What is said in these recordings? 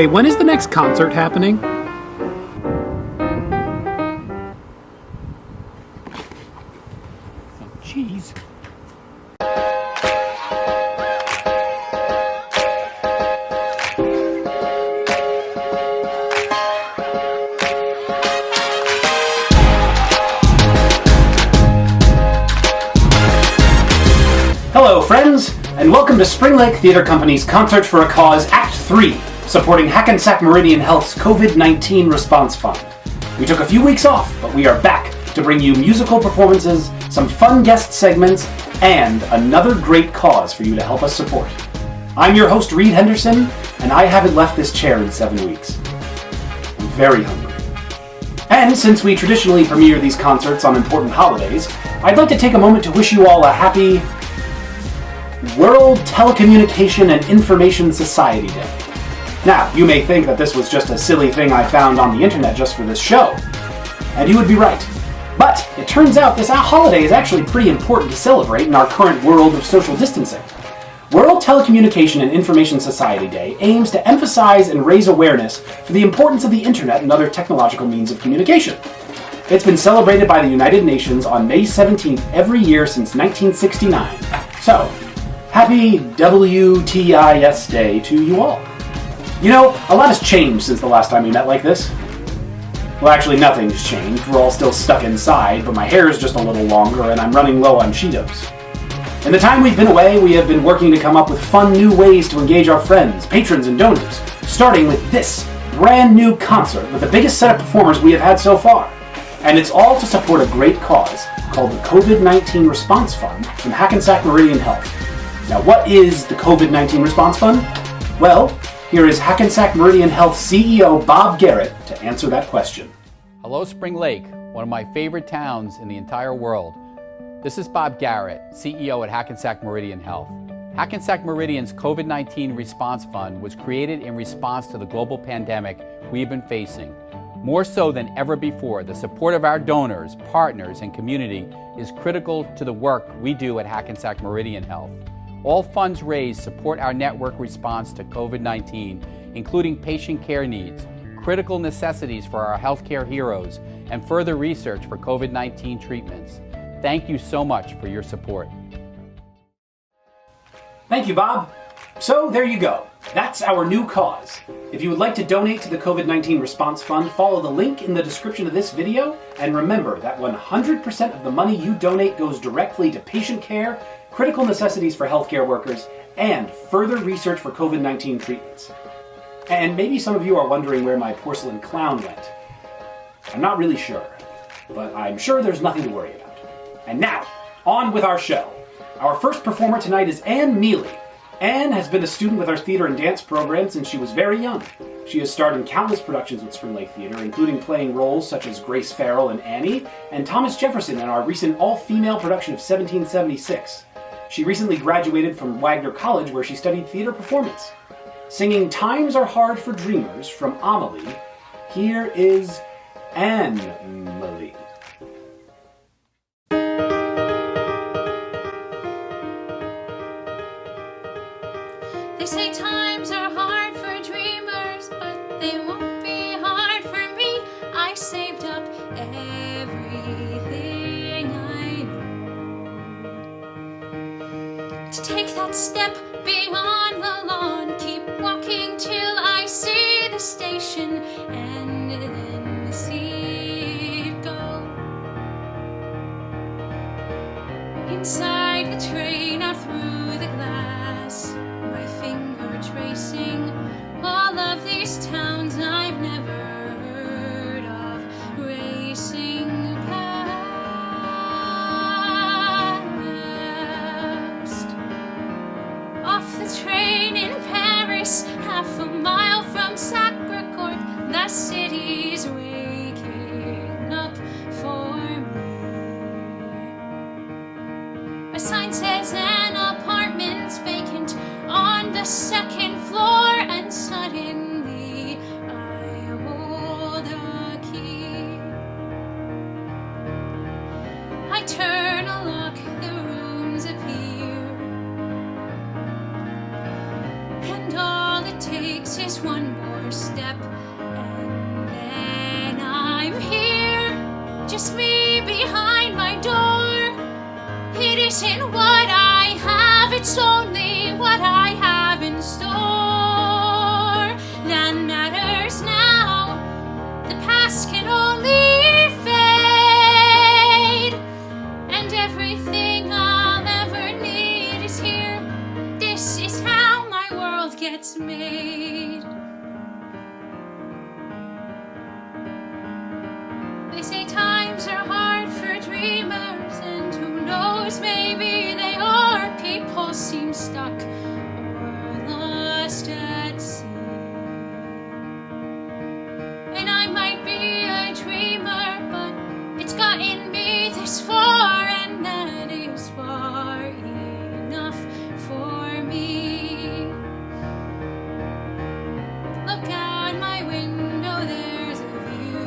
Hey, when is the next concert happening? Oh, jeez. Hello, friends, and welcome to Spring Lake Theatre Company's Concert for a Cause Act 3, supporting Hackensack Meridian Health's COVID-19 Response Fund. We took a few weeks off, but we are back to bring you musical performances, some fun guest segments, and another great cause for you to help us support. I'm your host, Reed Henderson, and I haven't left this chair in 7 weeks. I'm very hungry. And since we traditionally premiere these concerts on important holidays, I'd like to take a moment to wish you all a happy World Telecommunication and Information Society Day. Now, you may think that this was just a silly thing I found on the internet just for this show, and you would be right. But it turns out this holiday is actually pretty important to celebrate in our current world of social distancing. World Telecommunication and Information Society Day aims to emphasize and raise awareness for the importance of the internet and other technological means of communication. It's been celebrated by the United Nations on May 17th every year since 1969. So, happy WTIS Day to you all. You know, a lot has changed since the last time we met like this. Well, actually nothing's changed. We're all still stuck inside, but my hair is just a little longer and I'm running low on Cheetos. In the time we've been away, we have been working to come up with fun new ways to engage our friends, patrons, and donors, starting with this brand new concert with the biggest set of performers we have had so far. And it's all to support a great cause called the COVID-19 Response Fund from Hackensack Meridian Health. Now, what is the COVID-19 Response Fund? Well, here is Hackensack Meridian Health CEO Bob Garrett to answer that question. Hello, Spring Lake, one of my favorite towns in the entire world. This is Bob Garrett, CEO at Hackensack Meridian Health. Hackensack Meridian's COVID-19 Response Fund was created in response to the global pandemic we've been facing. More so than ever before, the support of our donors, partners, and community is critical to the work we do at Hackensack Meridian Health. All funds raised support our network response to COVID-19, including patient care needs, critical necessities for our healthcare heroes, and further research for COVID-19 treatments. Thank you so much for your support. Thank you, Bob. So there you go. That's our new cause. If you would like to donate to the COVID-19 Response Fund, follow the link in the description of this video, and remember that 100% of the money you donate goes directly to patient care, critical necessities for healthcare workers, and further research for COVID-19 treatments. And maybe some of you are wondering where my porcelain clown went. I'm not really sure, but I'm sure there's nothing to worry about. And now, on with our show. Our first performer tonight is Miele. Anne has been a student with our theater and dance program since she was very young. She has starred in countless productions with Spring Lake Theater, including playing roles such as Grace Farrell in Annie and Thomas Jefferson in our recent all-female production of 1776. She recently graduated from Wagner College, where she studied theater performance. Singing Times Are Hard for Dreamers from Amelie, here is Miele. They say times are hard for dreamers, but they won't be hard for me. I saved up everything I know to take that step beyond the lawn. Keep walking till I see the station and then see it go. Inside the train, out through the glass, my finger tracing all of these towns I've never heard of, racing past. Off the train in Paris, half a mile from Sacré-Cœur, the city's waking up for me. A sign says an apartment's vacant on the second floor, and suddenly I hold a key. I turn a lock, the rooms appear, and all it takes is one more step, and then I'm here, just me behind my door. It isn't what I have, it's only what I have in store that matters now. The past can only fade, and everything I'll ever need is here. This is how my world gets made. They say times are hard for dreamers, and who knows, maybe they are. People seem stuck or lost at sea. And I might be a dreamer, but it's gotten me this far, and that is far enough for me. Look out my window, there's a view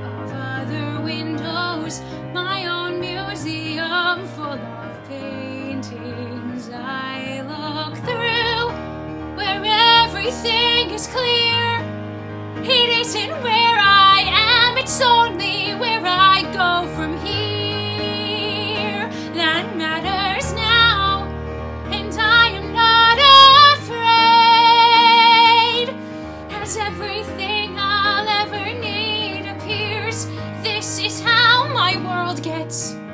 of other windows, my own museum full of paintings I look through, where everything is clear. It isn't where I am, it's only where I go from here that matters now, and I am not afraid, as everything I'll ever need appears. This is how my world gets made.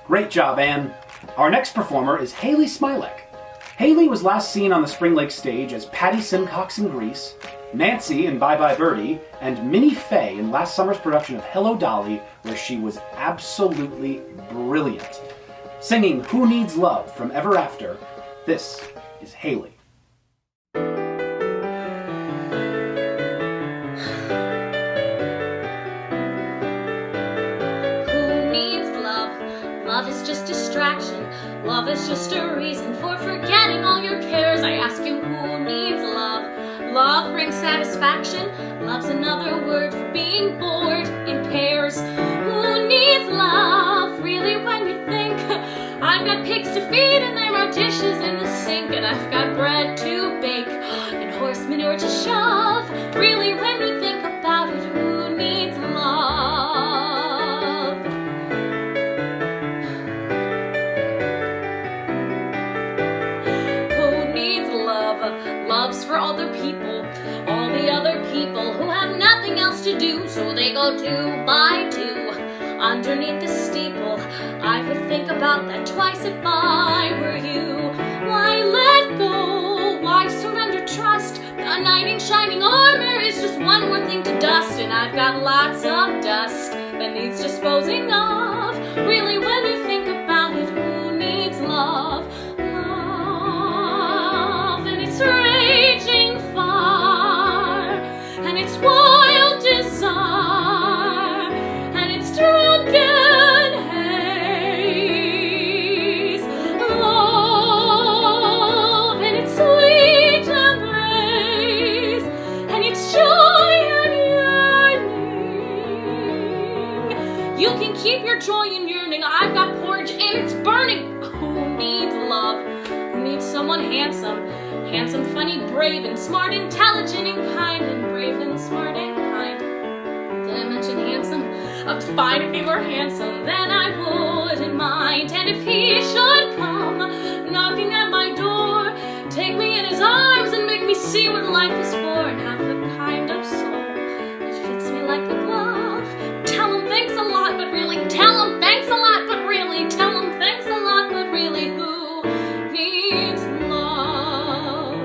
Great job, Anne. Our next performer is Haley Smialek. Haley was last seen on the Spring Lake stage as Patty Simcox in Grease, Nancy in Bye Bye Birdie, and Minnie Fay in last summer's production of Hello Dolly, where she was absolutely brilliant. Singing Who Needs Love from Ever After, this is Haley. Who needs love? Love is just distraction. Love is just a reason for forgetting all your cares. I ask you, who needs love? Love brings satisfaction. Love's another word for being bored in pairs. Who needs love? Really, when you think I've got pigs to feed and there are dishes in the sink, and I've got bread to bake and horse manure to shove. Really, when you think about it, who needs love? Who needs love? Love's for other people, all the other people who have nothing else to do, so they go 2 by 2 underneath the steeple. I would think about that twice if I were you. Why let go? Why surrender trust? The knight in shining armor is just one more thing to dust, and I've got lots of dust that needs disposing of. Really, when you think about it, who needs love? Love, and it's raging far, and it's wild desire, and it's drunken haze. Love, and it's sweet embrace, and it's joy and yearning. You can keep your joy and yearning. I've got porridge and it's burning. Who needs love? Who needs someone handsome? Handsome, funny, brave, and smart, intelligent, and kind, and brave, and smart, and kind. Did I mention handsome? Fine, if he were handsome, then I wouldn't mind. And if he should come knocking at my door, take me in his arms and make me see what life is for, and have the kind of soul that fits me like a glove. Tell him thanks a lot, but really, tell him thanks a lot, but really, tell him thanks a lot, but really, who needs love?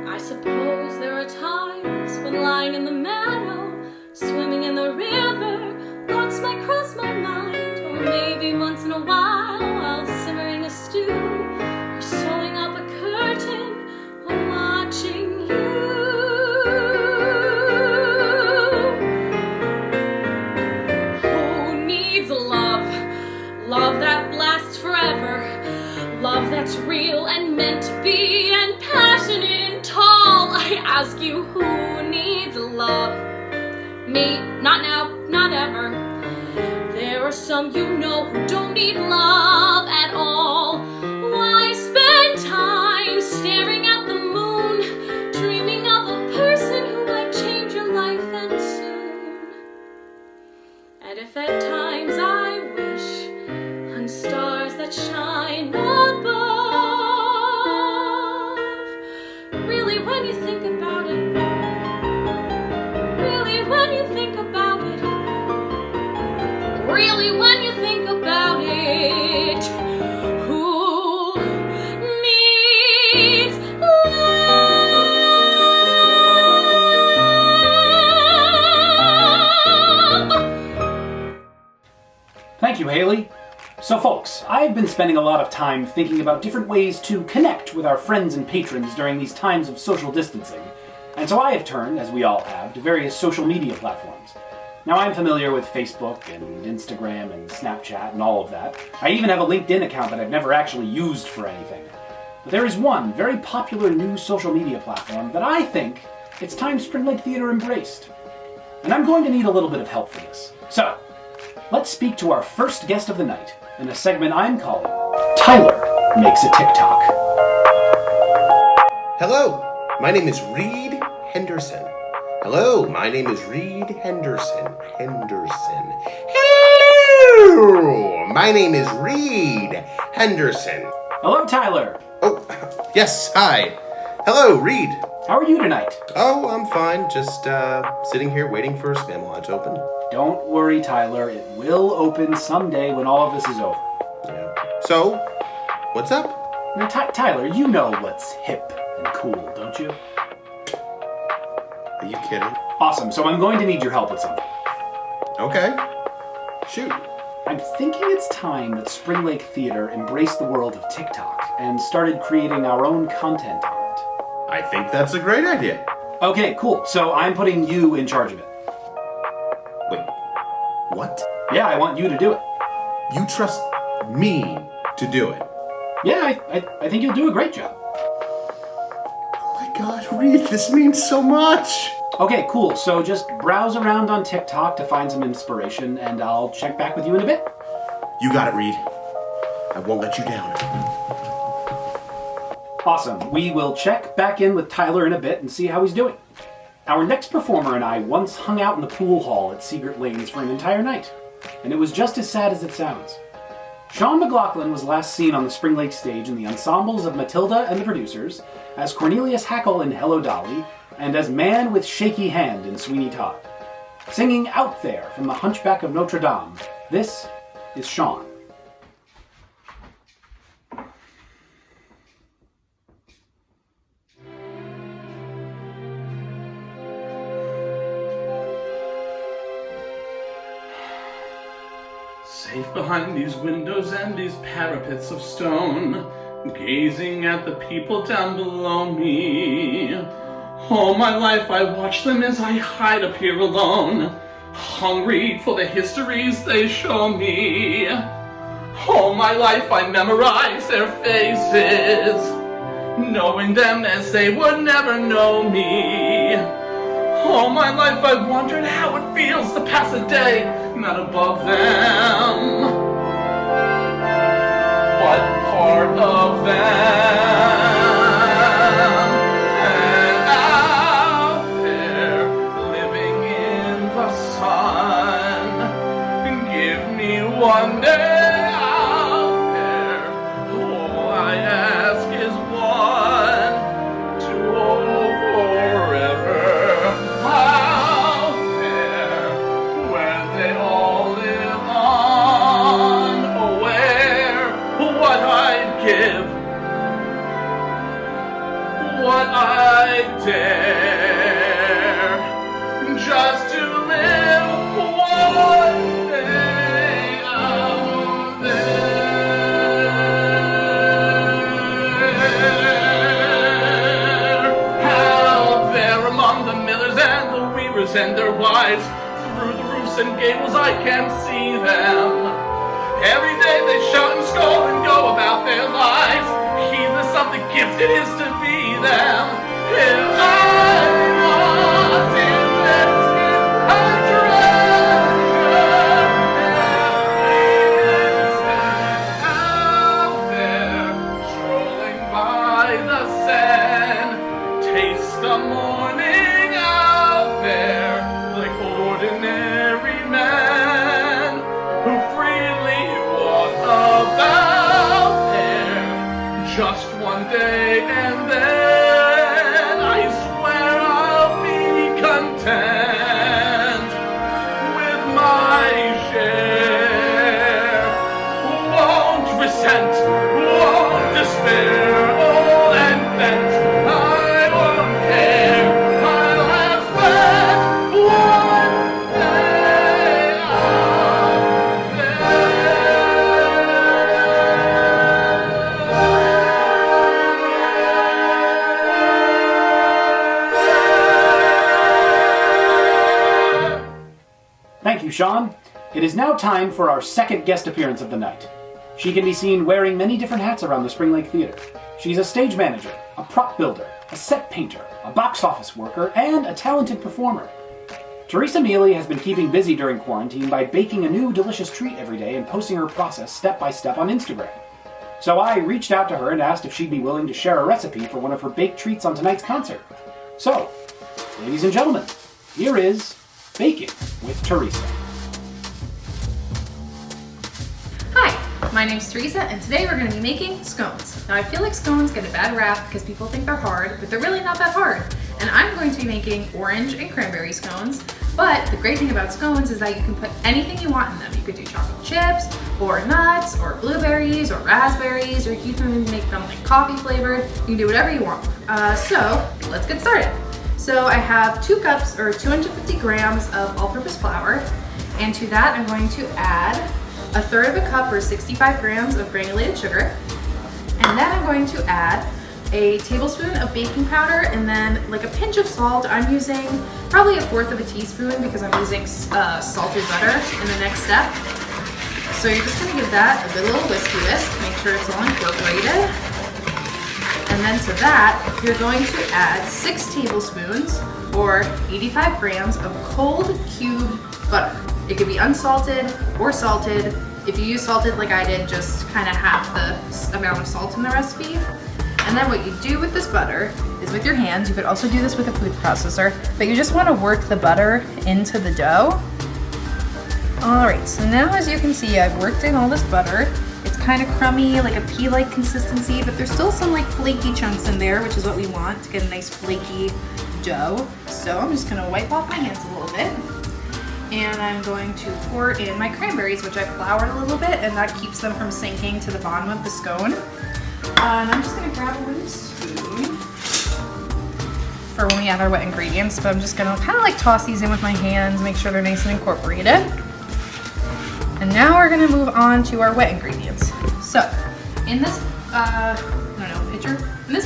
I suppose there are times when lying in the meadow, swimming in the river, thoughts might cross my mind, or maybe once in a while while simmering a stew, Me, not now, not ever. There are some you know who don't need love at all. Why spend time staring at the moon, dreaming of a person who might change your life and soon? And if at times I wish on stars that shine above, really when you think about it, really when you think about it, really when you think about it, who needs love? Thank you, Haley. So folks, I've been spending a lot of time thinking about different ways to connect with our friends and patrons during these times of social distancing. And so I have turned, as we all have, to various social media platforms. Now I'm familiar with Facebook and Instagram and Snapchat and all of that. I even have a LinkedIn account that I've never actually used for anything. But there is one very popular new social media platform that I think it's time Spring Lake Theater embraced. And I'm going to need a little bit of help for this. So, let's speak to our first guest of the night in a segment I'm calling Tyler Makes a TikTok. Hello, my name is Reed Henderson. Hello, my name is Reed Henderson. Hello, my name is Reed Henderson. Hello, Tyler. Oh, yes, hi. Hello, Reed. How are you tonight? Oh, I'm fine. Just sitting here waiting for a spam wallet to open. Don't worry, Tyler. It will open someday when all of this is over. Yeah. So, what's up? Now, Tyler, you know what's hip and cool, don't you? Are you kidding? Awesome. So I'm going to need your help with something. Okay. Shoot. I'm thinking it's time that Spring Lake Theater embraced the world of TikTok and started creating our own content on it. I think that's a great idea. Okay, cool. So I'm putting you in charge of it. Wait, what? Yeah, I want you to do it. You trust me to do it? Yeah, I think you'll do a great job. Oh my God, Reed, this means so much. Okay, cool. So just browse around on TikTok to find some inspiration, and I'll check back with you in a bit. You got it, Reed. I won't let you down. Awesome. We will check back in with Tyler in a bit and see how he's doing. Our next performer and I once hung out in the pool hall at Secret Lanes for an entire night, and it was just as sad as it sounds. Sean McLaughlin was last seen on the Spring Lake stage in the ensembles of Matilda and the Producers, as Cornelius Hackle in Hello Dolly, and as Man with Shaky Hand in Sweeney Todd. Singing Out There from The Hunchback of Notre Dame, this is Sean. Safe behind these windows and these parapets of stone, gazing at the people down below me. All my life I watch them as I hide up here alone, hungry for the histories they show me. All my life I memorize their faces, knowing them as they would never know me. All my life I wondered how it feels to pass a day not above them, but part of them. And out there, living in the sun, give me one day out there. All I ask is one, to hold forever. Out there, where they all live unaware what I'd give, what I'd dare, just to live one day out there. Out there among the millers and the weavers and their wives, through the roofs and gables I can see them. Every day they shout and scold and go about their lives, heedless of the gift it is to be them. If I was in their skin, I'd you, Sean. It is now time for our second guest appearance of the night. She can be seen wearing many different hats around the Spring Lake Theater. She's a stage manager, a prop builder, a set painter, a box office worker, and a talented performer. Teresa Miele has been keeping busy during quarantine by baking a new delicious treat every day and posting her process step by step on Instagram. So I reached out to her and asked if she'd be willing to share a recipe for one of her baked treats on tonight's concert. So, ladies and gentlemen, here is Baking with Teresa. Hi, my name's Teresa, and today we're going to be making scones. Now I feel like scones get a bad rap because people think they're hard, but they're really not that hard. And I'm going to be making orange and cranberry scones, but the great thing about scones is that you can put anything you want in them. You could do chocolate chips, or nuts, or blueberries, or raspberries, or you can even make them like coffee flavored. You can do whatever you want. So let's get started. So I have 2 cups or 250 grams of all-purpose flour, and to that I'm going to add 1/3 of a cup or 65 grams of granulated sugar, and then I'm going to add a tablespoon of baking powder and then like a pinch of salt. I'm using probably 1/4 of a teaspoon because I'm using salted butter in the next step. So you're just going to give that a good little whisk, make sure it's all incorporated. And then to that, you're going to add 6 tablespoons or 85 grams of cold cubed butter. It could be unsalted or salted. If you use salted like I did, just kind of half the amount of salt in the recipe. And then what you do with this butter is with your hands. You could also do this with a food processor, but you just want to work the butter into the dough. Alright, so now as you can see, I've worked in all this butter. It's kind of crummy, like a pea-like consistency, but there's still some like flaky chunks in there, which is what we want to get a nice flaky dough. So I'm just going to wipe off my hands a little bit. And I'm going to pour in my cranberries, which I floured a little bit, and that keeps them from sinking to the bottom of the scone. And I'm just going to grab a wooden spoon for when we add our wet ingredients, but I'm just going to kind of like toss these in with my hands, make sure they're nice and incorporated. And now we're going to move on to our wet ingredients. So in this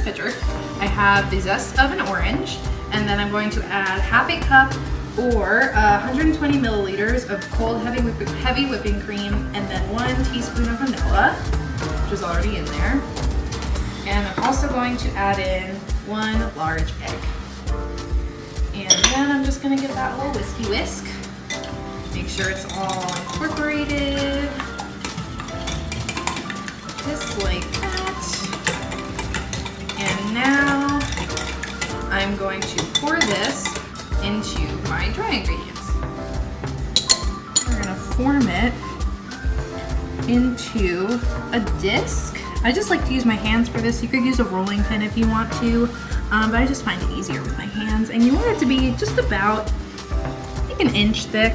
pitcher, I have the zest of an orange, and then I'm going to add 1/2 cup or 120 milliliters of cold heavy whipping cream, and then 1 teaspoon of vanilla, which is already in there. And I'm also going to add in 1 large egg. And then I'm just going to give that a little whiskey whisk. Make sure it's all incorporated, just like that. And now I'm going to pour this into my dry ingredients. We're going to form it into a disc. I just like to use my hands for this. You could use a rolling pin if you want to, but I just find it easier with my hands. And you want it to be just about like 1 inch thick,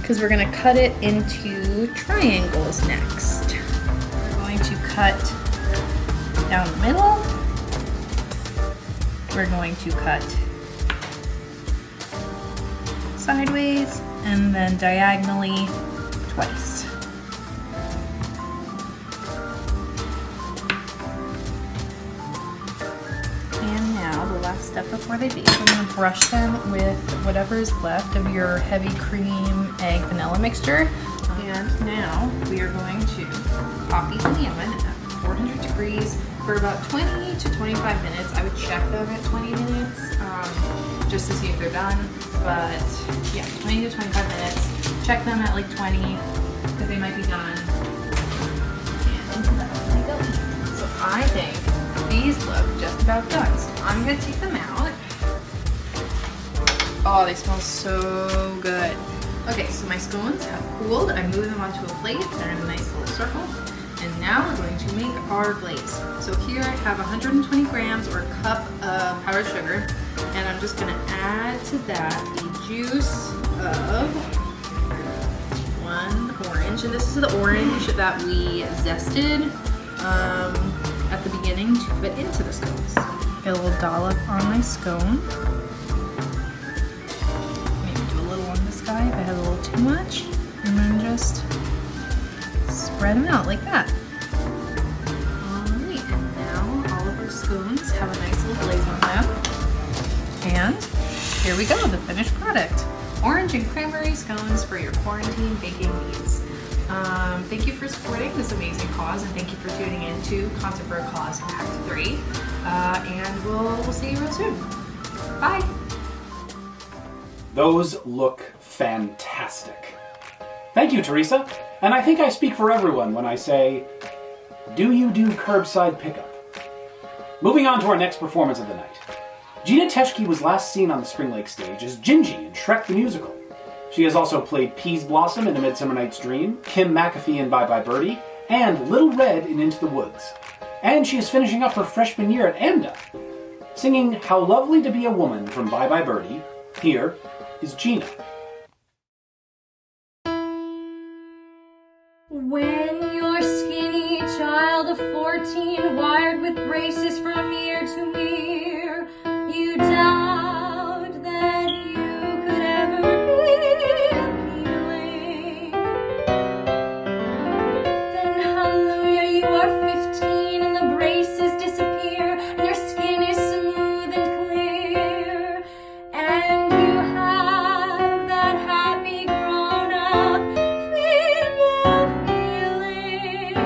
because we're going to cut it into triangles next. We're going to cut down the middle. We're going to cut sideways and then diagonally twice. And now the last step before they bake, we're going to brush them with whatever is left of your heavy cream, egg, vanilla mixture. And now we are going to pop these in the oven at 400 degrees for about 20 to 25 minutes. I would check them at 20 minutes just to see if they're done. But yeah, 20 to 25 minutes. Check them at like 20 because they might be done. And into the oven they go. So I think these look just about done. So I'm going to take them out. Oh, they smell so good. Okay, so my scones have cooled. I moved them onto a plate. They're in a nice little circle. And now we're going to make our glaze. So here I have 120 grams or a cup of powdered sugar. And I'm just going to add to that the juice of 1 orange. And this is the orange that we zested at the beginning to put into the scones. Get a little dollop on my scone. Maybe do a little on this guy if I had a little too much. And then just spread them out like that. Alright, and now all of our scones have a nice little glaze on them. And here we go, the finished product. orange and cranberry scones for your quarantine baking needs. Thank you for supporting this amazing cause, and thank you for tuning in to Concert for a Cause Act 3. And we'll see you real soon. Bye. Those look fantastic. Thank you, Teresa. And I think I speak for everyone when I say, do you do curbside pickup? Moving on to our next performance of the night. Gina Teschke was last seen on the Spring Lake stage as Gingy in Shrek the Musical. She has also played Peas Blossom in A Midsummer Night's Dream, Kim McAfee in Bye Bye Birdie, and Little Red in Into the Woods. And she is finishing up her freshman year at AMDA. Singing How Lovely to Be a Woman from Bye Bye Birdie, here is Gina. When you're skinny child of 14, wired with braces from ear to ear, you doubt that you could ever be appealing. Then hallelujah, you are 15 and the braces disappear and your skin is smooth and clear, and you have that happy grown-up female feeling.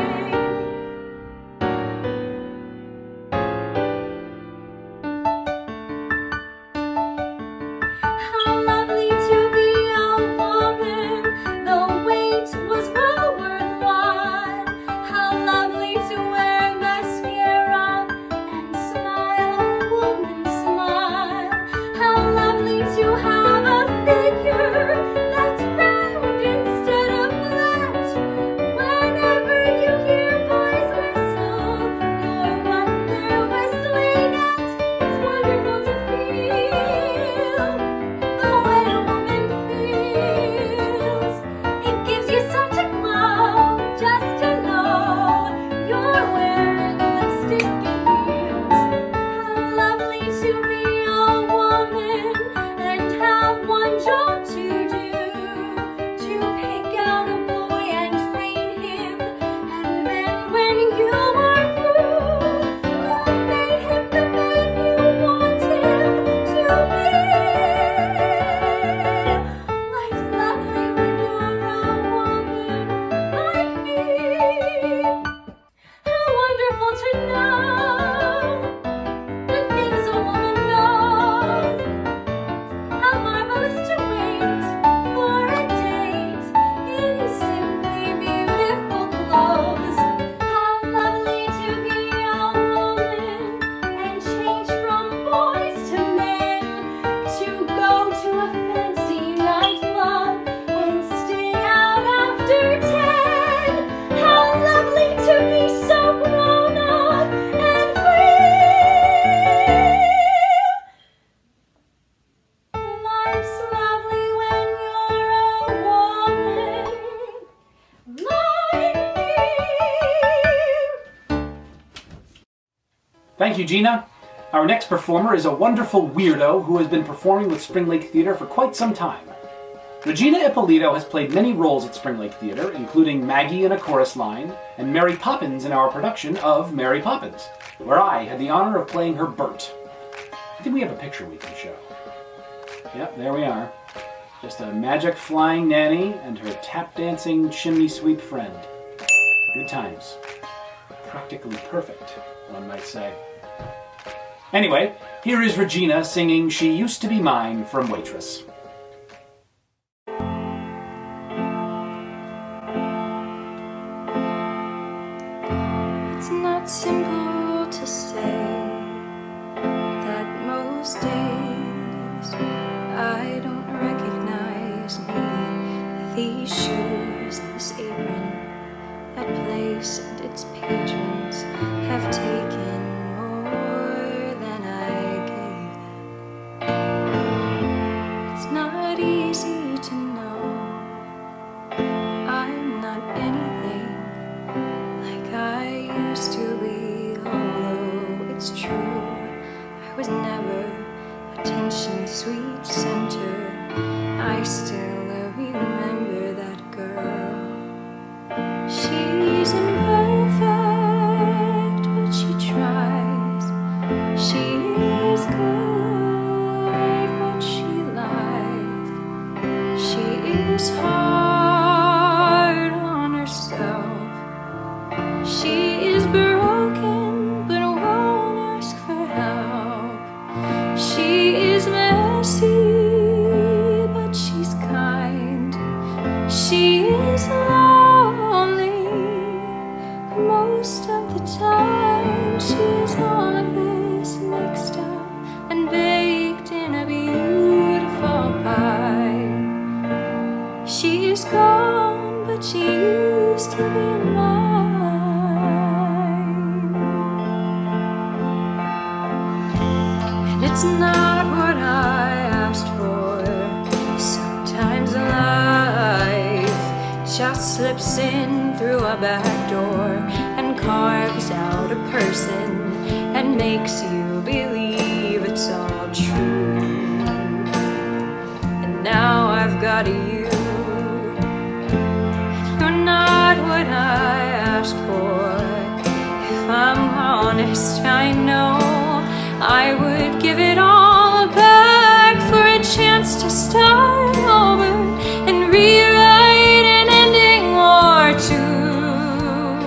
How lovely to be a woman, the wait was well worthwhile. How lovely to wear mascara and smile a woman's smile. How lovely to have a figure that's round instead of flat. Whenever you hear boys whistle, your mother whistling at. It's wonderful to feel the way a woman feels. It gives you such a glow just to know you're wearing lipstick and heels. How lovely to be a woman and have one job to do, to pick out a boy and train him, and then when you are through, you made him the man you want him to be. Life's lovely when you're a woman like me. How wonderful to know the things a woman knows. How marvelous to wait for a date in simply beautiful clothes. How lovely to be a woman and change from boys to men, to go to a fancy nightclub and stay out after 10. How lovely to be so grown up and free. Life's lovely when you're a woman like me. Thank you, Gina. Our next performer is a wonderful weirdo who has been performing with Spring Lake Theatre for quite some time. Regina Ippolito has played many roles at Spring Lake Theatre, including Maggie in a chorus line and Mary Poppins in our production of Mary Poppins, where I had the honor of playing her Bert. I think we have a picture we can show. Yep, there we are. Just a magic flying nanny and her tap-dancing chimney sweep friend. Good times. Practically perfect, one might say. Anyway, here is Regina singing She Used to Be Mine from Waitress. It's not simple to say that most days I don't recognize me. These shoes and this apron, that place and its patrons have taken more than I gave them. It's not easy to know I'm not anything like I used to be, although it's true I was never attention sweet center. I still remember that girl. She's imperfect, but she tries. She is good, but she lies. It's not what I asked for. Sometimes life just slips in through a back door and carves out a person and makes you believe it's all true. And now I've got you. You're not what I asked for. If I'm honest, I know I would give it all back for a chance to start over and rewrite an ending or two.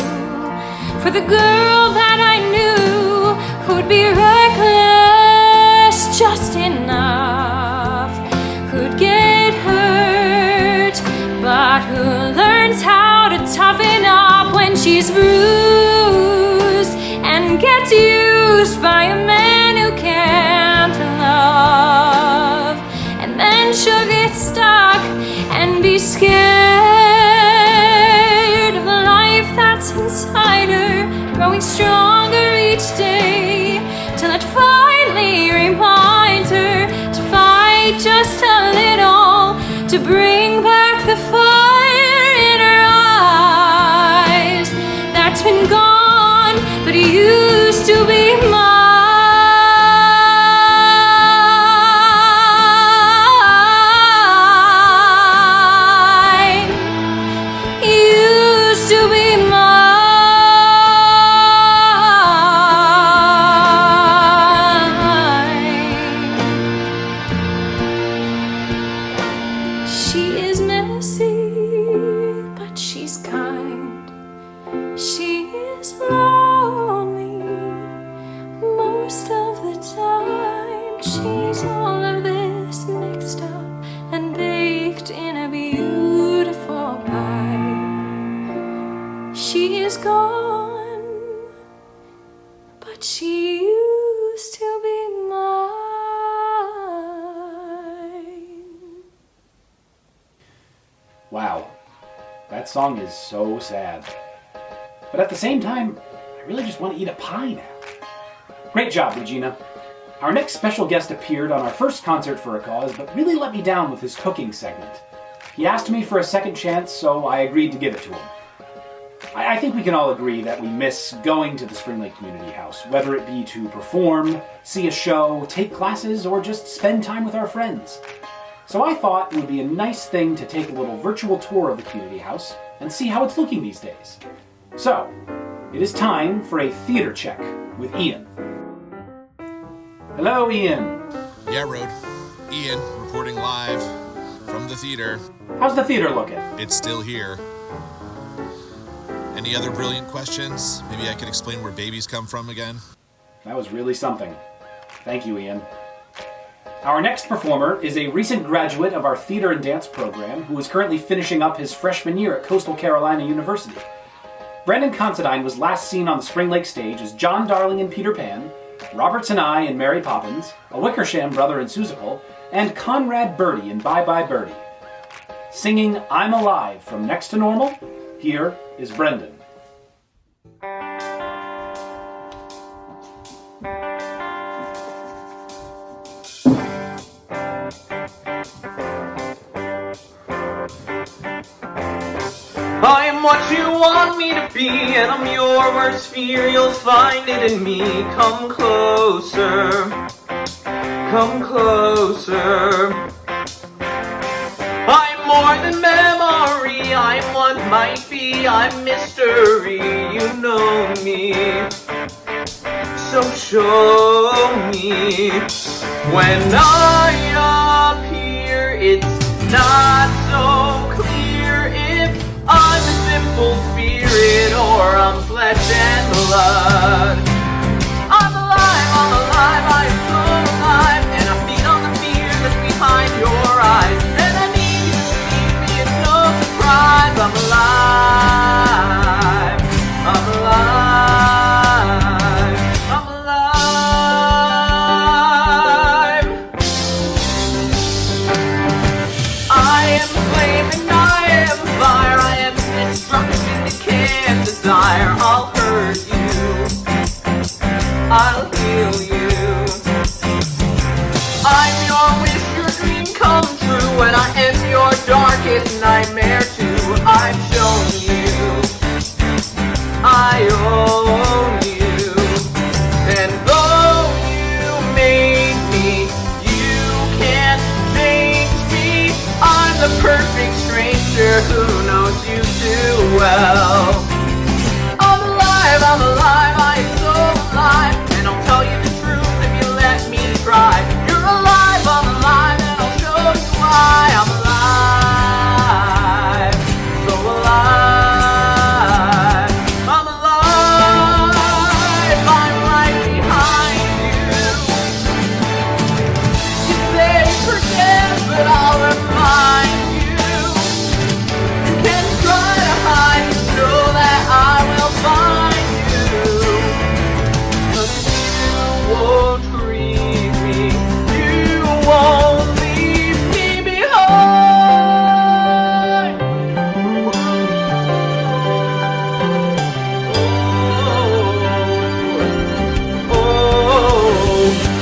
For the girl that I knew who'd be reckless just enough, who'd get hurt, but who learns how to toughen up when she's bruised and gets used by a man who can't love. And then she'll get stuck and be scared of the life that's inside her, growing stronger each day, till it finally reminds her to fight just a little, to bring back the fire in her eyes that's been gone but used to be mine. Used to be mine. She is messy, but she's kind. She is lonely most of the time. She's all of this mixed up and baked in a beautiful pie. She is gone, but she used to be mine. Wow, that song is so sad. But at the same time, I really just want to eat a pie now. Great job, Regina. Our next special guest appeared on our first Concert for a Cause, but really let me down with his cooking segment. He asked me for a second chance, so I agreed to give it to him. I think we can all agree that we miss going to the Spring Lake Community House, whether it be to perform, see a show, take classes, or just spend time with our friends. So I thought it would be a nice thing to take a little virtual tour of the community house and see how it's looking these days. So, it is time for a theater check with Ian. Hello, Ian. Yeah, Rode. Ian, reporting live from the theater. How's the theater looking? It's still here. Any other brilliant questions? Maybe I could explain where babies come from again? That was really something. Thank you, Ian. Our next performer is a recent graduate of our theater and dance program who is currently finishing up his freshman year at Coastal Carolina University. Brandon Considine was last seen on the Spring Lake stage as John Darling in Peter Pan, Roberts and I in Mary Poppins, a Wickersham brother in Seussical, and Conrad Birdie in Bye Bye Birdie. Singing I'm Alive from Next to Normal, here is Brendan. I am what you want me to be, and I'm your worst fear. You'll find it in me. Come closer, come closer. I'm more than memory, I'm what might be. I'm mystery, you know me. So show me when I appear. It's not so clear if I'm a simple spirit or I'm flesh and blood. I'm alive, I am so alive, and I feed on the fear that's behind your eyes. And I need you to believe me, it's no surprise. I'm alive, I'm alive, I'm alive. I am flame and I am fire, I am destruction you can't desire. I'll hurt you, nightmare too. I've shown you I own you. And though you made me, you can't change me. I'm the perfect stranger who knows you too well. I'm alive, I am so alive. And I'll tell you the truth if you let me try. You're alive, I'm alive, and I'll show you why. I'm alive, so alive. I'm alive, I'm right behind you. You say forget, but I'll remind you. You can try to hide, you know that I will find you. 'Cause you won't grieve me, you won't leave me behind.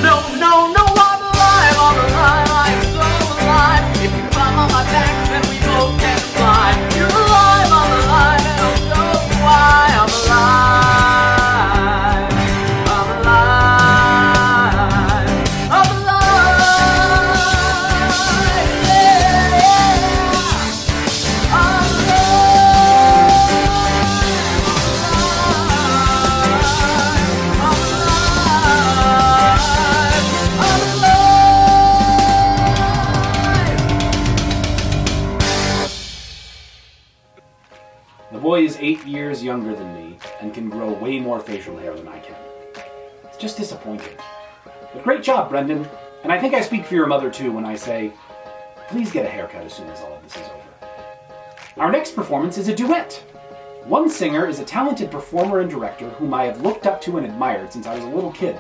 No, no, no, I'm alive, I'm so alive. If you climb on my back, then we both can fly. You're alive, I'm alive, and I'll show you why. I'm alive, I'm alive, I'm alive, yeah, I'm The boy is 8 years younger than me and can grow way more facial hair than I can. It's just disappointing. But great job, Brendan. And I think I speak for your mother too when I say, please get a haircut as soon as all of this is over. Our next performance is a duet. One singer is a talented performer and director whom I have looked up to and admired since I was a little kid.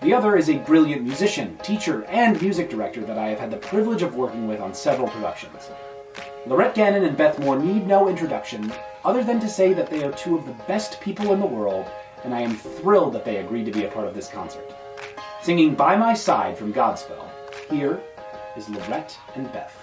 The other is a brilliant musician, teacher, and music director that I have had the privilege of working with on several productions. Laurett Gannon and Beth Moore need no introduction, other than to say that they are two of the best people in the world, and I am thrilled that they agreed to be a part of this concert. Singing By My Side from Godspell, here is Laurett and Beth.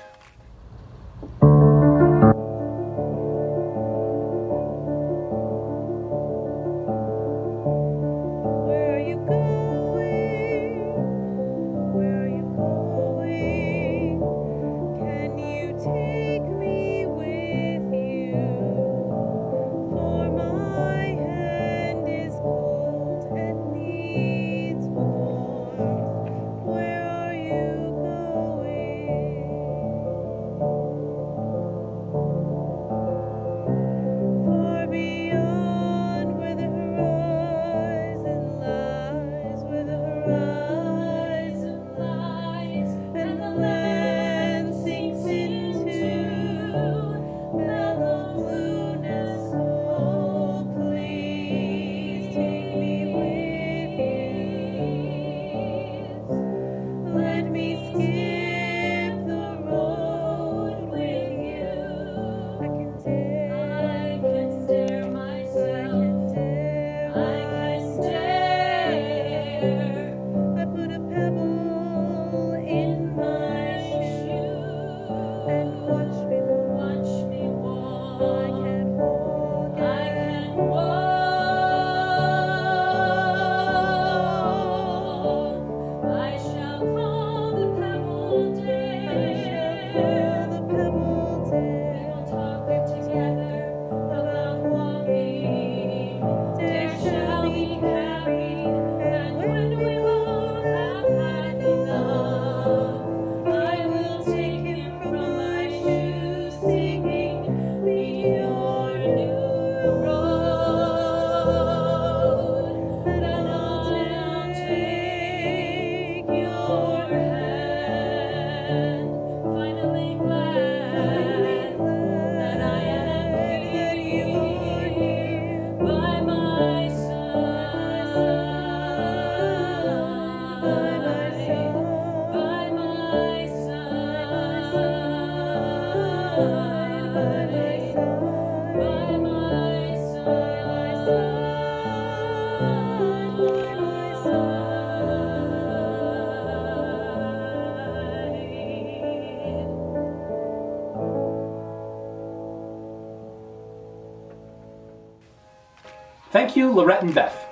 Thank you, Laurett and Beth.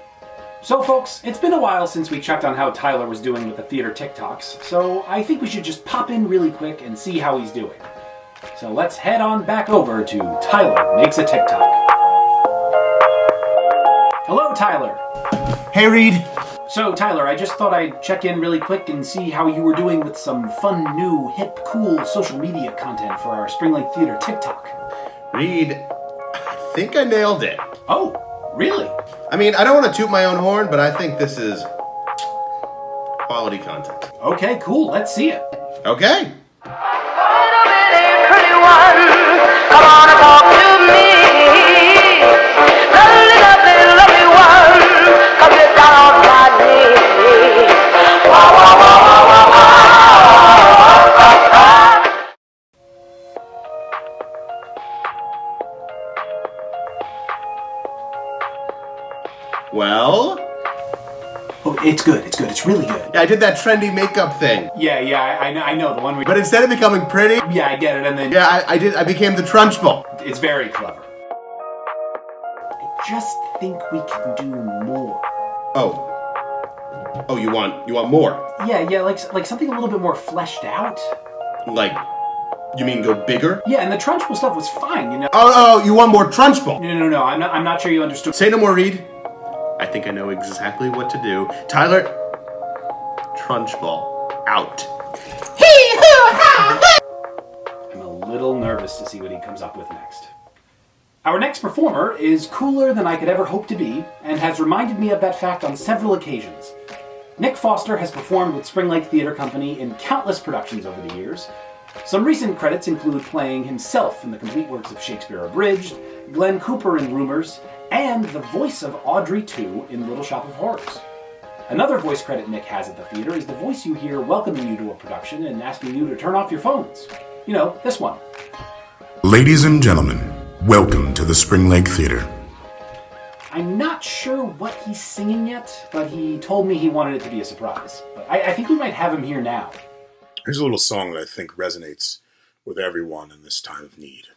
So folks, it's been a while since we checked on how Tyler was doing with the theater TikToks, so I think we should just pop in really quick and see how he's doing. So let's head on back over to Tyler Makes a TikTok. Hello, Tyler. Hey, Reed. So Tyler, I just thought I'd check in really quick and see how you were doing with some fun, new, hip, cool social media content for our Spring Lake Theater TikTok. Reed, I think I nailed it. Oh, really? I mean, I don't want to toot my own horn, but I think this is quality content. Okay, cool. Let's see it. Okay. Well? Oh, it's good. It's really good. Yeah, I did that trendy makeup thing. Yeah, I know the one we... But instead of becoming pretty... Yeah, I get it, and then... Yeah, I became the Trunchbull. It's very clever. I just think we can do more. Oh, you want more? Yeah, like something a little bit more fleshed out. Like, you mean go bigger? Yeah, and the Trunchbull stuff was fine, you know? Oh, you want more Trunchbull? No, I'm not sure you understood. Say no more, Reed. I think I know exactly what to do. Tyler, Trunchbull, out. I'm a little nervous to see what he comes up with next. Our next performer is cooler than I could ever hope to be, and has reminded me of that fact on several occasions. Nick Foster has performed with Spring Lake Theater Company in countless productions over the years. Some recent credits include playing himself in the complete works of Shakespeare Abridged, Glenn Cooper in Rumors, and the voice of Audrey II in Little Shop of Horrors. Another voice credit Nick has at the theater is the voice you hear welcoming you to a production and asking you to turn off your phones. You know, this one. Ladies and gentlemen, welcome to the Spring Lake Theater. I'm not sure what he's singing yet, but he told me he wanted it to be a surprise. But I think we might have him here now. Here's a little song that I think resonates with everyone in this time of need.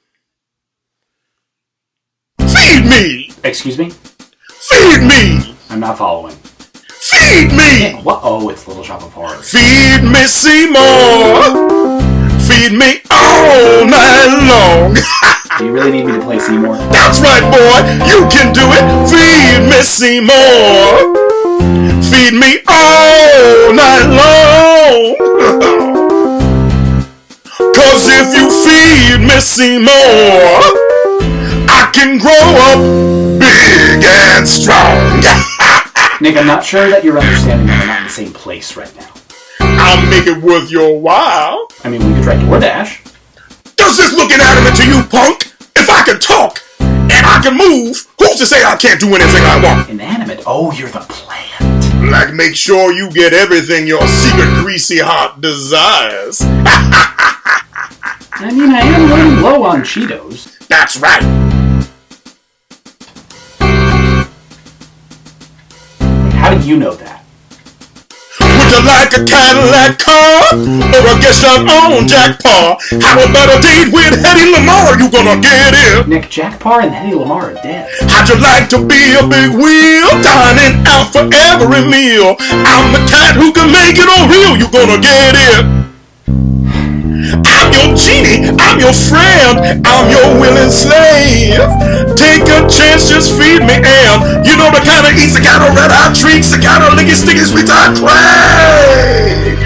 Feed me! Excuse me? Feed me! I'm not following. Feed me! Yeah, what? Oh, it's Little Shop of Horrors. Feed me, Seymour! Feed me all night long! Do you really need me to play Seymour? That's right, boy! You can do it! Feed me, Seymour! Feed me all night long! Cause if you feed me, Seymour, I can grow up big and strong. Nick, I'm not sure that you're understanding that we're not in the same place right now. I'll make it worth your while. I mean, we could try DoorDash. Does this look inanimate to you, punk? If I can talk and I can move, who's to say I can't do anything I want? Inanimate? Oh, you're the plant. Like, make sure you get everything your secret greasy heart desires. I mean, I am running low on Cheetos. That's right. How do you know that? Would you like a Cadillac car? Or I guess I'm on Jack Paw? How about a date with Hedy Lamarr? You gonna get it? Nick, Jack Parr and Hedy Lamarr are dead. How'd you like to be a big wheel? Dining out for every meal. I'm the cat who can make it all real. You gonna get it? I'm your genie, I'm your friend, I'm your willing slave. Take a chance, just feed me, and you know the kind of eats, the kind of red-hot treats, the kind of licky sticky sweets I crave.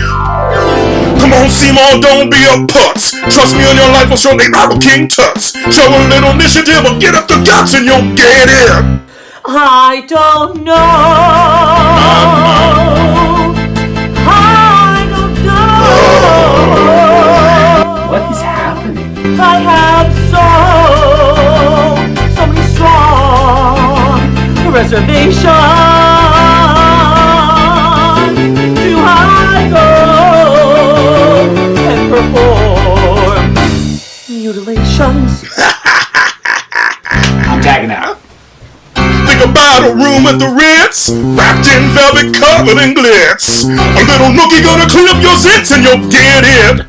Come on, Seymour, don't be a putz. Trust me, on your life will surely rival King Tut's. Show a little initiative or get up the guts and you'll get it. I don't know. I don't know. What is happening? I have so many strong reservations. Do I go and perform mutilations? I'm tagging out. Think about a room at the Ritz, wrapped in velvet, covered in glitz. A little nookie gonna clean up your zits and you'll get it.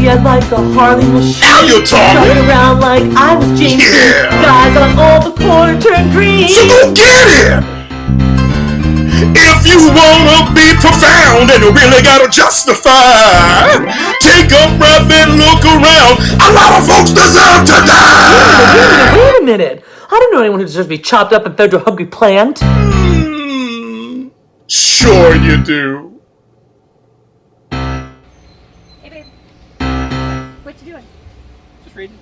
She had like a Harley machine. Now you're talking. Running around like I was James. Yeah. Guys on all the corner turned green. So go get it! If you wanna be profound and you really gotta justify, take a breath and look around. A lot of folks deserve to die! Wait a minute. I don't know anyone who deserves to be chopped up and fed to a hungry plant. Sure you do. Hey, babe. What you doing? Just reading.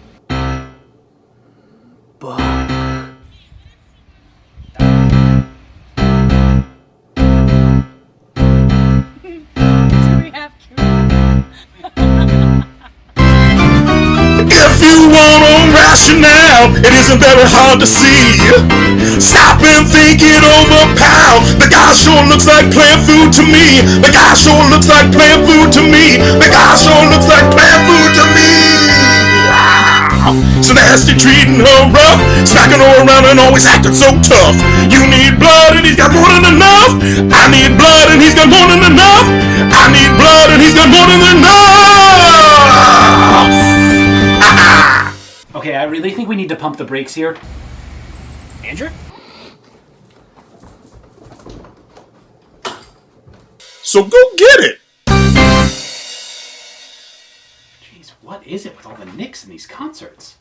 If you want a rationale, it isn't very hard to see. Stop and think it over, pal. The guy sure looks like plant food to me. The guy sure looks like plant food to me. The guy sure looks like plant food to me. So nasty, treating her rough, smacking her around and always acting so tough. You need blood and he's got more than enough. I need blood and he's got more than enough. I need blood and he's got more than enough. Okay, I really think we need to pump the brakes here. Andrew? So go get it. Jeez, what is it with all the nicks in these concerts?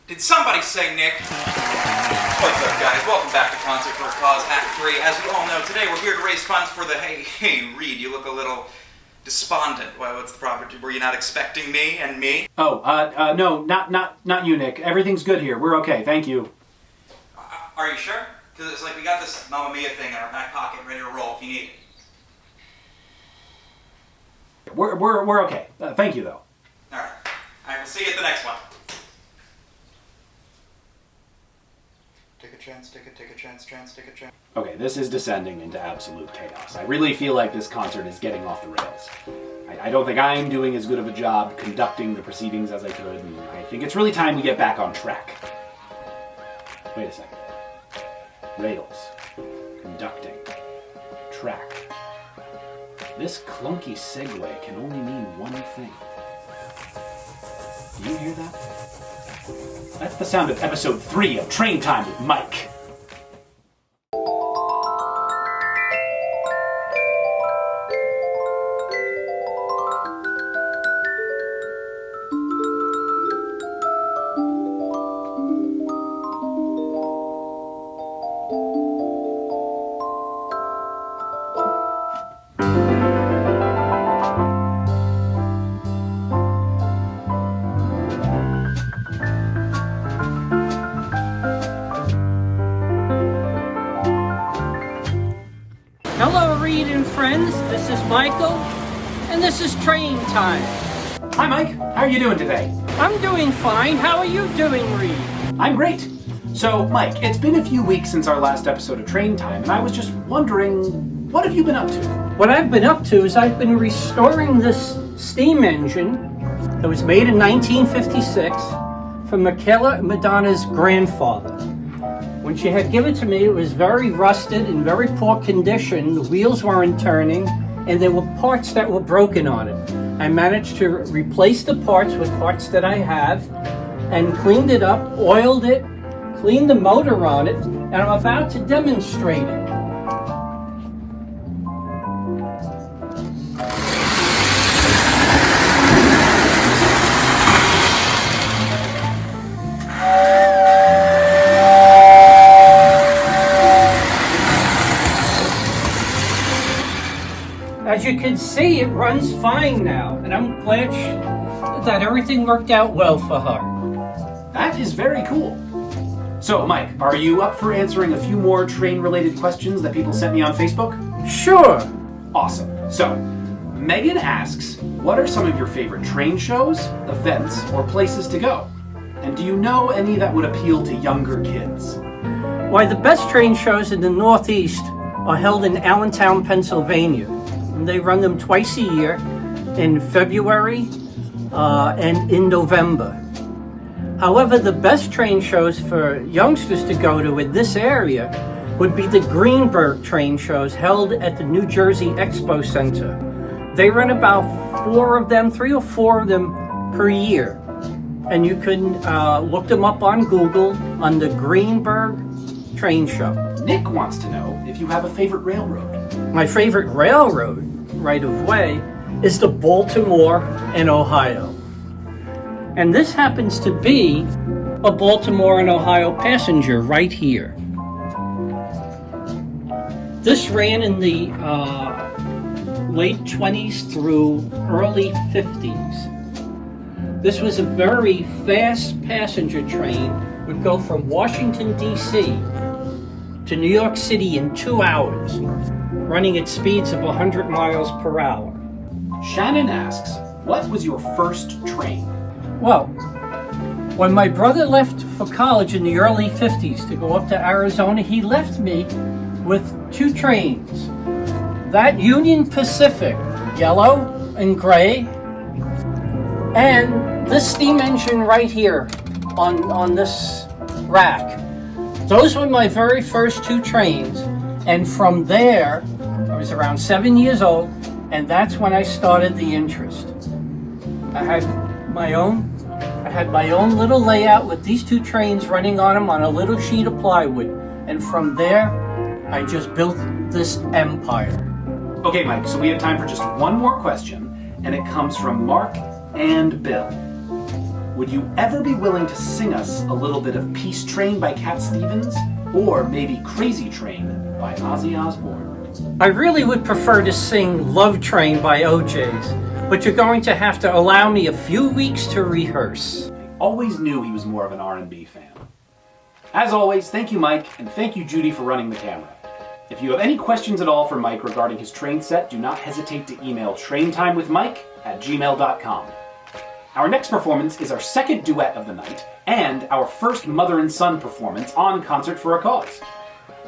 Did somebody say Nick? What's up, guys? Welcome back to Concert for a Cause Act 3. As we all know, today we're here to raise funds for the... Hey, Reed, you look a little despondent. Well, what's the problem? Were you not expecting me and me? Oh, no, not you, Nick. Everything's good here. We're okay, thank you. Are you sure? Because it's like we got this Mamma Mia thing in our back pocket ready to roll if you need it. We're okay. Thank you, though. Alright, we'll see you at the next one. Take a chance, take a chance, take a chance. Okay, this is descending into absolute chaos. I really feel like this concert is getting off the rails. I don't think I'm doing as good of a job conducting the proceedings as I could, and I think it's really time we get back on track. Wait a second. Rails. Conducting. Track. This clunky segue can only mean one thing. Do you hear that? That's the sound of episode 3 of Train Time with Mike. Hello, Reed and friends. This is Michael, and this is Train Time. Hi, Mike. How are you doing today? I'm doing fine. How are you doing, Reed? I'm great. So, Mike, it's been a few weeks since our last episode of Train Time, and I was just wondering, what have you been up to? What I've been up to is I've been restoring this steam engine that was made in 1956 from Michaela Madonna's grandfather. When she had given it to me, it was very rusted, in very poor condition. The wheels weren't turning, and there were parts that were broken on it. I managed to replace the parts with parts that I have, and cleaned it up, oiled it, cleaned the motor on it, and I'm about to demonstrate it. As you can see, it runs fine now, and I'm glad that everything worked out well for her. That is very cool. So, Mike, are you up for answering a few more train-related questions that people sent me on Facebook? Sure. Awesome. So, Megan asks, what are some of your favorite train shows, events, or places to go? And do you know any that would appeal to younger kids? Why, the best train shows in the Northeast are held in Allentown, Pennsylvania. They run them twice a year, in February and in November. However, the best train shows for youngsters to go to in this area would be the Greenberg train shows held at the New Jersey Expo Center. They run about 3 or 4 of them per year. And you can look them up on Google on the Greenberg Train Show. Nick wants to know if you have a favorite railroad. My favorite railroad right of way is the Baltimore and Ohio. And this happens to be a Baltimore and Ohio passenger right here. This ran in the late 20s through early 50s. This was a very fast passenger train, would go from Washington, D.C. to New York City in 2 hours, running at speeds of 100 miles per hour. Shannon asks, what was your first train? Well, when my brother left for college in the early 50s to go up to Arizona, he left me with 2 trains. That Union Pacific, yellow and gray, and this steam engine right here on this rack. Those were my very first 2 trains. And from there, I was around 7 years old, and that's when I started the interest. I had my own little layout with these 2 trains running on them on a little sheet of plywood. And from there, I just built this empire. Okay, Mike, so we have time for just one more question, and it comes from Mark and Bill. Would you ever be willing to sing us a little bit of Peace Train by Cat Stevens, or maybe Crazy Train by Ozzy Osbourne? I really would prefer to sing Love Train by OJ's, but you're going to have to allow me a few weeks to rehearse. I always knew he was more of an R&B fan. As always, thank you, Mike, and thank you, Judy, for running the camera. If you have any questions at all for Mike regarding his train set, do not hesitate to email traintimewithmike@gmail.com. Our next performance is our second duet of the night, and our first mother and son performance on Concert for a Cause.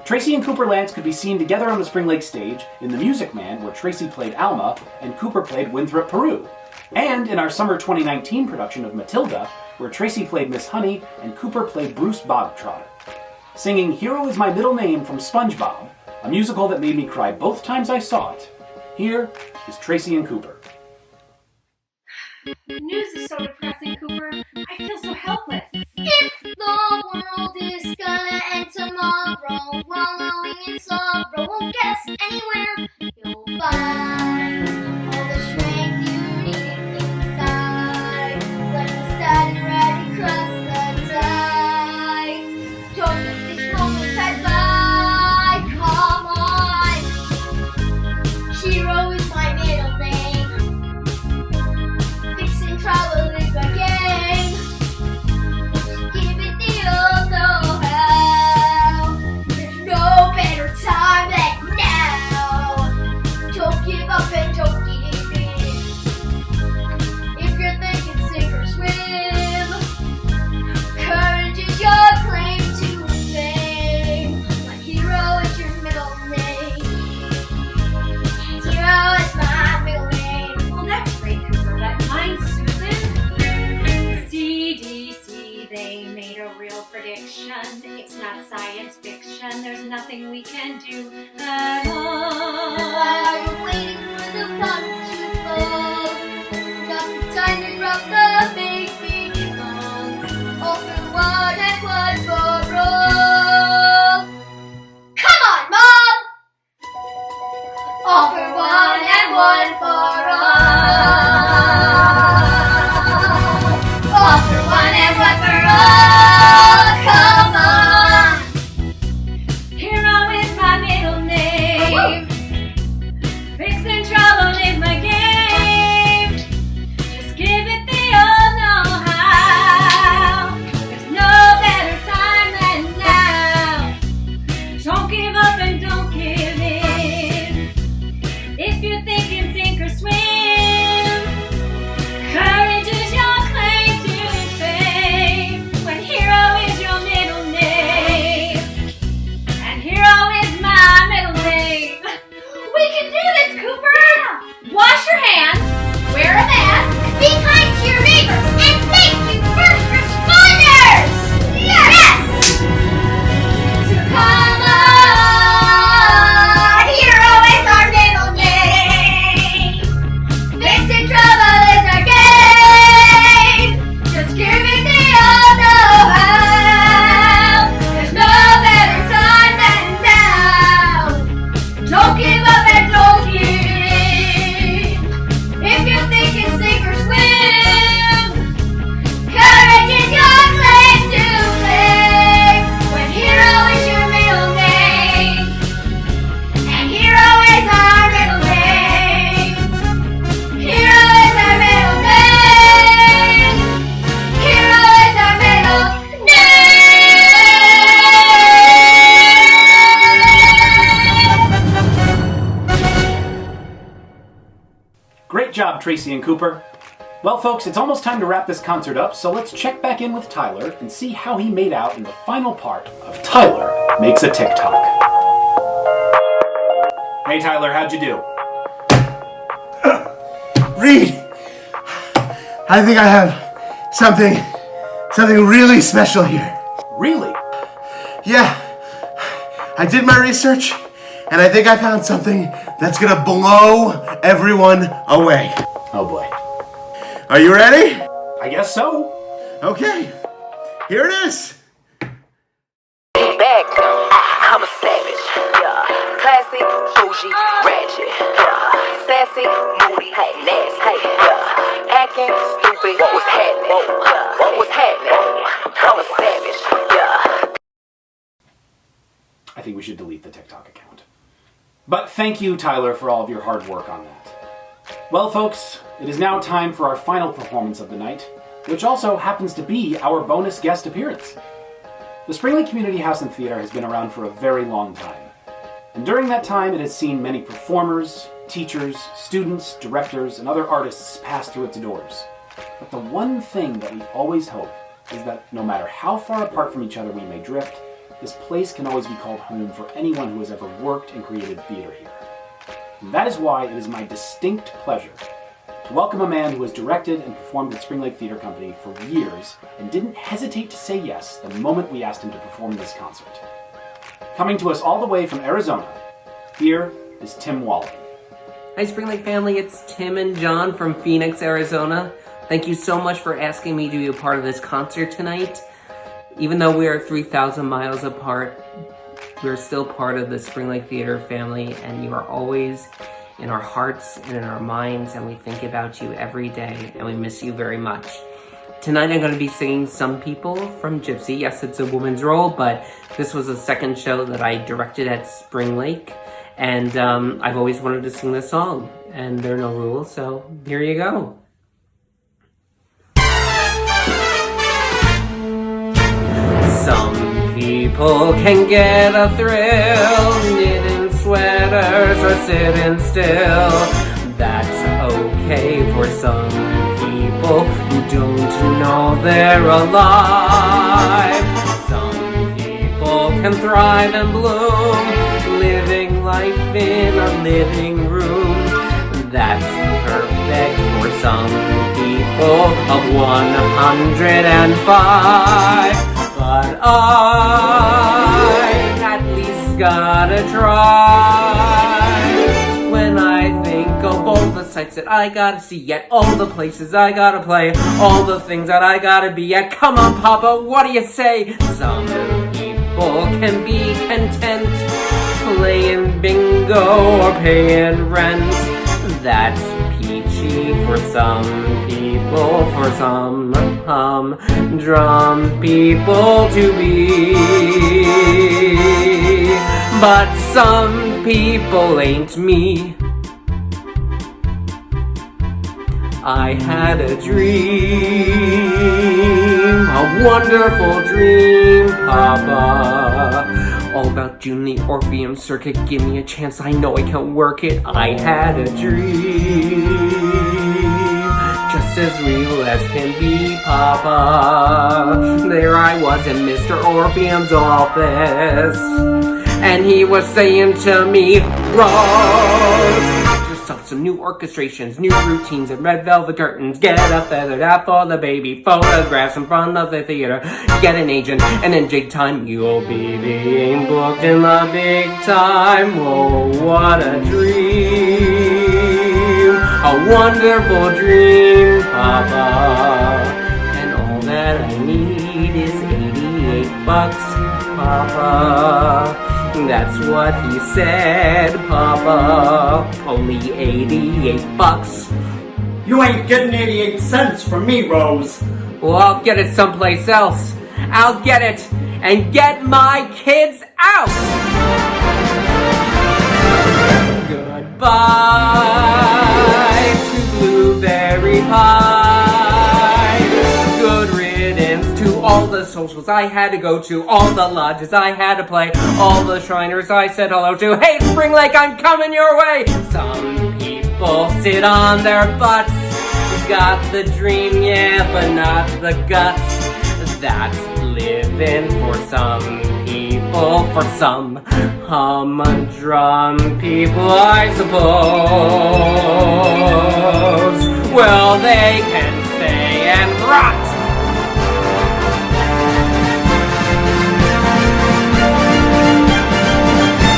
Tracy and Cooper Lantz could be seen together on the Spring Lake stage in The Music Man, where Tracy played Alma and Cooper played Winthrop Peru, and in our summer 2019 production of Matilda, where Tracy played Miss Honey and Cooper played Bruce Bogtrotter. Singing Hero Is My Middle Name from SpongeBob, a musical that made me cry both times I saw it, here is Tracy and Cooper. The news is so depressing, Cooper. I feel so helpless. If the world is gonna end tomorrow, wallowing in sorrow won't get us anywhere. You'll find all the strength you need inside. When you sad and ready, cross the tide. Don't let this moment pass by. Come on. Hero is my middle name. Travel is my game. Just give it the old know-how. There's no better time than now. Don't give up and don't give in. If you're thinking sink or swim, courage is your claim to fame. My hero is your middle name. Hero is my middle name. Well, that's great, Cooper. That mine's CDC, they made a real prediction. It's not science fiction. There's nothing we can do at all. While you're waiting for the bottom to fall, not the time to drop the big ball. All for one and one for all. Come on, Mom! All for one and one for all. All for one and one for all, come on. Hero is my middle name. job, Tracy and Cooper. Well, folks, it's almost time to wrap this concert up, so let's check back in with Tyler and see how he made out in the final part of Tyler Makes a TikTok. Hey, Tyler, how'd you do? Reed, I think I have something really special here. Really? Yeah, I did my research, and I think I found something that's gonna blow everyone away. Oh boy. Are you ready? I guess so. Okay, here it is. Back, I'm a savage, yeah. Classy, bougie, ratchet, yeah. Sassy, moody, hey, nasty, yeah. Acting stupid, what was happening? What was happening? I'm a savage, yeah. I think we should delete the TikTok account. But thank you, Tyler, for all of your hard work on that. Well, folks, it is now time for our final performance of the night, which also happens to be our bonus guest appearance. The Spring Lake Community House and Theater has been around for a very long time. And during that time, it has seen many performers, teachers, students, directors, and other artists pass through its doors. But the one thing that we always hope is that no matter how far apart from each other we may drift, this place can always be called home for anyone who has ever worked and created theater here. And that is why it is my distinct pleasure to welcome a man who has directed and performed with Spring Lake Theater Company for years and didn't hesitate to say yes the moment we asked him to perform this concert. Coming to us all the way from Arizona, here is Tim Wallen. Hi Spring Lake family, it's Tim and John from Phoenix, Arizona. Thank you so much for asking me to be a part of this concert tonight. Even though we are 3,000 miles apart, we're still part of the Spring Lake Theater family, and you are always in our hearts and in our minds, and we think about you every day, and we miss you very much. Tonight I'm going to be singing Some People from Gypsy. Yes, it's a woman's role, but this was the second show that I directed at Spring Lake, and I've always wanted to sing this song, and there are no rules, so here you go. Some people can get a thrill knitting sweaters or sitting still. That's okay for some people who don't know they're alive. Some people can thrive and bloom, living life in a living room. That's perfect for some people of 105. But I at least gotta try. When I think of all the sights that I gotta see at, all the places I gotta play, all the things that I gotta be at, come on Papa, what do you say? Some people can be content playing bingo or paying rent. That's peachy for some people, for some humdrum people to be. But some people ain't me. I had a dream, a wonderful dream, Papa. All about June the Orpheum Circuit, give me a chance, I know I can work it. I had a dream, just as real as can be, Papa. There I was in Mr. Orpheum's office, and he was saying to me, Rose, some new orchestrations, new routines, and red velvet curtains. Get a feathered hat for the baby, photographs in front of the theater. Get an agent, and in jig time, you'll be being booked in the big time. Oh, what a dream, a wonderful dream, Papa. And all that I need is $88, Papa. That's what he said, Papa. Only $88. You ain't getting 88 cents from me, Rose. Well, I'll get it someplace else. I'll get it and get my kids out. Goodbye to blueberry pie. Good riddance to all the socials I had to go to, all the lodges I had to play, all the Shriners I said hello to. Hey, Spring Lake, I'm coming your way. Some people people sit on their butts. Got the dream, yeah, but not the guts. That's living for some people, for some humdrum people, I suppose. Well, they can stay and rot.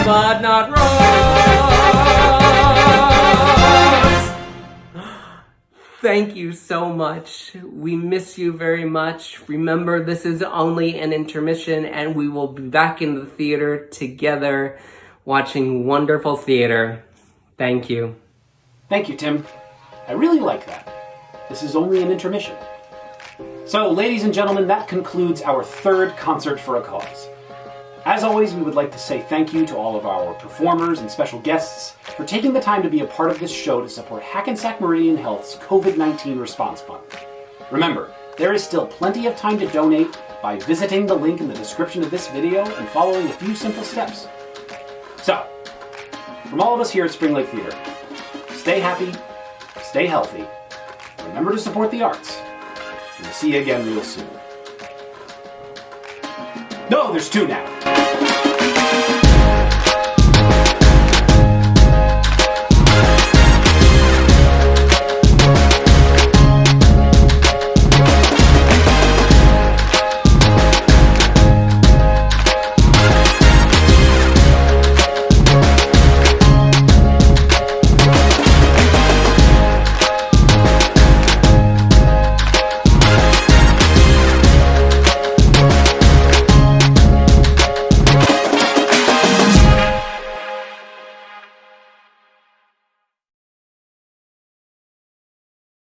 But not Rose. Thank you so much. We miss you very much. Remember, this is only an intermission, and we will be back in the theater together watching wonderful theater. Thank you. Thank you, Tim. I really like that. This is only an intermission. So, ladies and gentlemen, that concludes our third Concert for a Cause. As always, we would like to say thank you to all of our performers and special guests for taking the time to be a part of this show to support Hackensack Meridian Health's COVID-19 Response Fund. Remember, there is still plenty of time to donate by visiting the link in the description of this video and following a few simple steps. So, from all of us here at Spring Lake Theater, stay happy, stay healthy, remember to support the arts, and we'll see you again real soon. No, there's two now.